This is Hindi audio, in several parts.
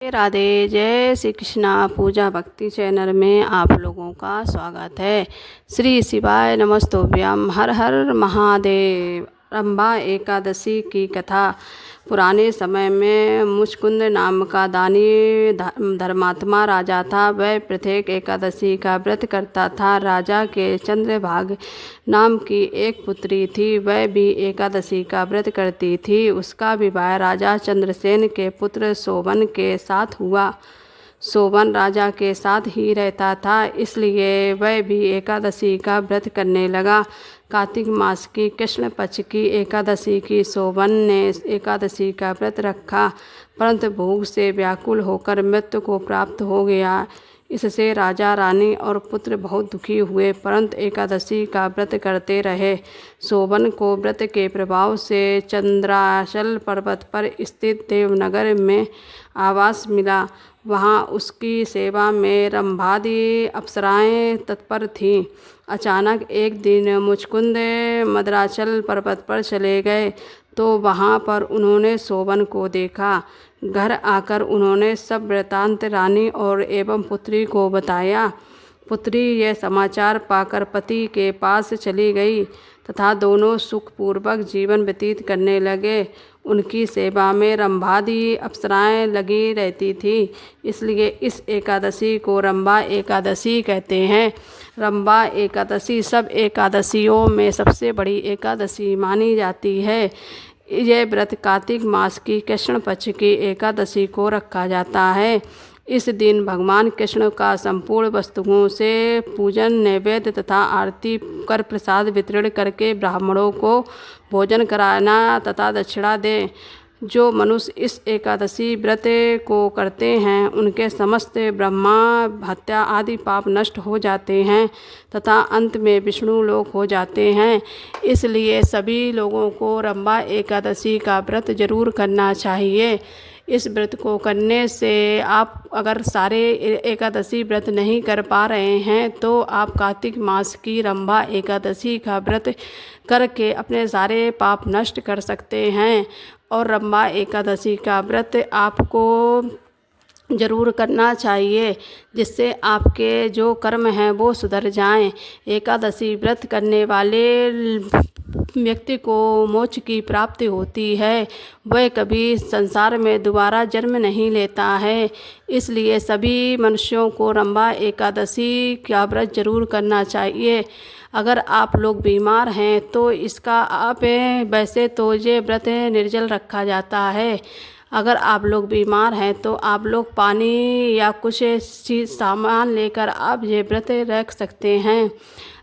राधे, जय श्री कृष्णा। पूजा भक्ति चैनल में आप लोगों का स्वागत है। श्री शिवाय नमस्तुभ्यम। हर हर महादेव। रंभा एकादशी की कथा। पुराने समय में मुचकुंद नाम का दानी धर्मात्मा राजा था। वह प्रत्येक एकादशी का व्रत करता था। राजा के चंद्रभाग नाम की एक पुत्री थी। वह भी एकादशी का व्रत करती थी। उसका विवाह राजा चंद्रसेन के पुत्र शोभन के साथ हुआ। शोभन राजा के साथ ही रहता था, इसलिए वह भी एकादशी का व्रत करने लगा। कार्तिक मास की कृष्ण पक्ष की एकादशी की शोभन ने एकादशी का व्रत रखा, परंतु भूख से व्याकुल होकर मृत्यु को प्राप्त हो गया। इससे राजा रानी और पुत्र बहुत दुखी हुए, परंतु एकादशी का व्रत करते रहे। शोभन को व्रत के प्रभाव से चंद्राचल पर्वत पर स्थित देवनगर में आवास मिला। वहाँ उसकी सेवा में रंभादि अप्सराएं तत्पर थीं। अचानक एक दिन मुचकुंद मद्राचल पर्वत पर चले गए तो वहाँ पर उन्होंने शोभन को देखा। घर आकर उन्होंने सब वृतांत रानी और एवं पुत्री को बताया। पुत्री यह समाचार पाकर पति के पास चली गई तथा दोनों सुखपूर्वक जीवन व्यतीत करने लगे। उनकी सेवा में रंभादि अप्सराएं लगी रहती थी, इसलिए इस एकादशी को रंभा एकादशी कहते हैं। रंभा एकादशी सब एकादशियों में सबसे बड़ी एकादशी मानी जाती है। यह व्रत कार्तिक मास की कृष्ण पक्ष की एकादशी को रखा जाता है। इस दिन भगवान कृष्ण का संपूर्ण वस्तुओं से पूजन, नैवेद्य तथा आरती कर प्रसाद वितरण करके ब्राह्मणों को भोजन कराना तथा दक्षिणा दें। जो मनुष्य इस एकादशी व्रत को करते हैं उनके समस्त ब्रह्मा हत्या आदि पाप नष्ट हो जाते हैं तथा अंत में विष्णु लोक हो जाते हैं। इसलिए सभी लोगों को रंभा एकादशी का व्रत जरूर करना चाहिए। इस व्रत को करने से आप अगर सारे एकादशी व्रत नहीं कर पा रहे हैं तो आप कार्तिक मास की रंभा एकादशी का व्रत करके अपने सारे पाप नष्ट कर सकते हैं। और रंभा एकादशी का व्रत आपको ज़रूर करना चाहिए, जिससे आपके जो कर्म हैं वो सुधर जाएं। एकादशी व्रत करने वाले व्यक्ति को मोक्ष की प्राप्ति होती है। वह कभी संसार में दोबारा जन्म नहीं लेता है। इसलिए सभी मनुष्यों को रंभा एकादशी का व्रत जरूर करना चाहिए। अगर आप लोग बीमार हैं तो इसका आप वैसे तो ये व्रत निर्जल रखा जाता है। अगर आप लोग बीमार हैं तो आप लोग पानी या कुछ चीज़ सामान लेकर आप ये व्रत रख सकते हैं।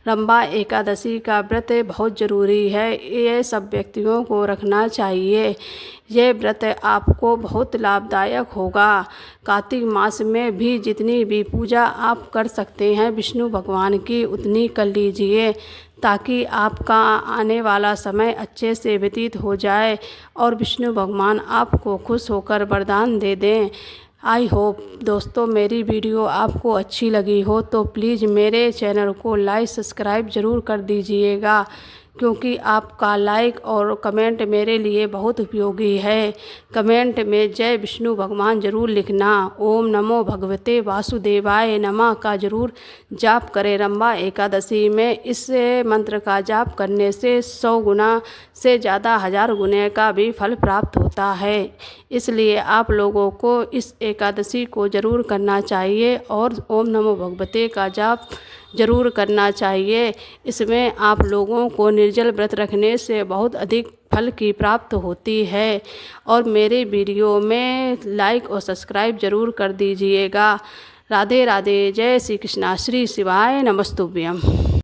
रंभा एकादशी का व्रत बहुत ज़रूरी है, ये सब व्यक्तियों को रखना चाहिए। ये व्रत आपको बहुत लाभदायक होगा। कार्तिक मास में भी जितनी भी पूजा आप कर सकते हैं विष्णु भगवान की उतनी कर लीजिए, ताकि आपका आने वाला समय अच्छे से व्यतीत हो जाए और विष्णु भगवान आपको खुश होकर वरदान दे दें। आई होप दोस्तों मेरी वीडियो आपको अच्छी लगी हो तो प्लीज़ मेरे चैनल को लाइक सब्सक्राइब ज़रूर कर दीजिएगा, क्योंकि आपका लाइक और कमेंट मेरे लिए बहुत उपयोगी है। कमेंट में जय विष्णु भगवान ज़रूर लिखना। ओम नमो भगवते वासुदेवाय नमः का ज़रूर जाप करें। रंभा एकादशी में इस मंत्र का जाप करने से 100 गुना से ज़्यादा 1000 गुने का भी फल प्राप्त होता है। इसलिए आप लोगों को इस एकादशी को ज़रूर करना चाहिए और ओम नमो भगवते का जाप ज़रूर करना चाहिए। इसमें आप लोगों को निर्जल व्रत रखने से बहुत अधिक फल की प्राप्त होती है। और मेरे वीडियो में लाइक और सब्सक्राइब ज़रूर कर दीजिएगा। राधे राधे, जय श्री कृष्णा। श्री शिवाय नमस्तुभ्यम।